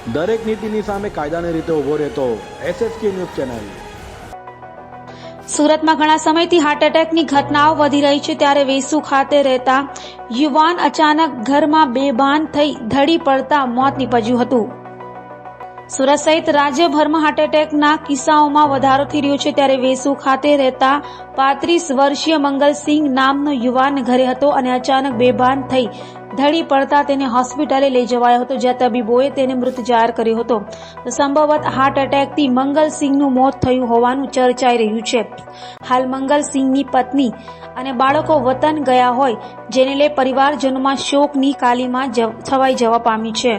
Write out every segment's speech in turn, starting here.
દરેક નીતિની સામે કાયદાની રીતે ઊભો રહેતો SSK ન્યૂઝ ચેનલ। સુરતમાં ઘણા સમયથી હાર્ટ એટેકની ઘટનાઓ વધી રહી છે, ત્યારે વેસુ ખાતે રહેતા યુવાન અચાનક ઘરમાં બેભાન થઈ ઢળી પડતા મોત નીપજ્યું હતું। સુરત સહિત રાજ્યભરમાં હાર્ટ એટેકના કિસ્સાઓમાં વધારો થઈ રહ્યો છે, ત્યારે વેસુ ખાતે રહેતા 35 વર્ષીય મંગલસિંહ નામનો યુવાન ઘરે હતો અને અચાનક બેભાન થઈ ઢળી પડતા તેને હોસ્પિટલે લઈ જવાયો હતો, જ્યાં તબીબોએ તેને મૃત જાહેર કર્યો હતો। તો સંભવત હાર્ટ એટેકથી મંગલસિંહનું મોત થયું હોવાનું ચર્ચાઈ રહ્યું છે। હાલ મંગલસિંહની પત્ની અને બાળકો વતન ગયા હોય, જેને લઈ પરિવારજનોમાં શોકની કાલીમાં છવાઈ જવા પામી છે।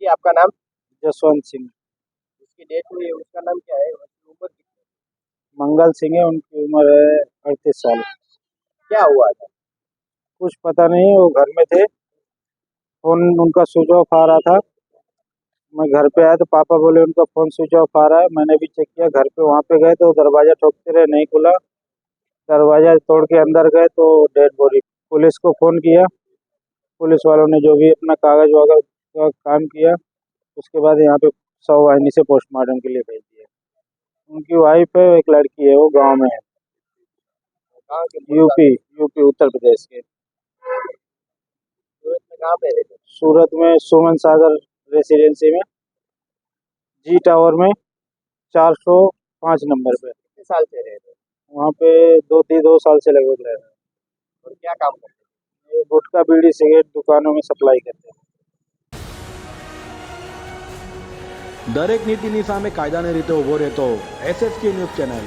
जी आपका नाम? जसवंत सिंह। जिसकी डेथ हुई है उसका नाम क्या है? उसकी उम्र कितनी है? मंगल सिंह है, उनकी उम्र है 38 साल। क्या हुआ था? कुछ पता नहीं, वो घर में थे, फोन उनका स्विच ऑफ आ रहा था। मैं घर पे आया तो पापा बोले उनका फोन स्विच ऑफ आ रहा है। मैंने भी चेक किया, घर पे वहाँ पे गए तो दरवाजा ठोकते रहे, नहीं खुला। दरवाजा तोड़ के अंदर गए तो डेड बॉडी। पुलिस को फोन किया, पुलिस वालों ने जो भी अपना कागज वगैरह का काम किया, उसके बाद यहाँ पे शव वाहिनी से पोस्टमार्टम के लिए भेज दिया। उनकी वाइफ है, एक लड़की है, वो गांव में है, कहाँ के? यूपी उत्तर प्रदेश के। सूरत में कहाँ पे रहते? सूरत में सुमन सागर रेसिडेंसी में, जी टावर में 405 नंबर पे। कितने साल से रहते? वहाँ पे 2 साल से लगभग रह रहे हैं। और क्या काम करते? ये गुटखा बीड़ी सिगरेट दुकानों में सप्लाई करते हैं। દરેક નીતિની સામે કાયદાની રીતે ઊભો રહેતો SSK ન્યૂઝ ચેનલ।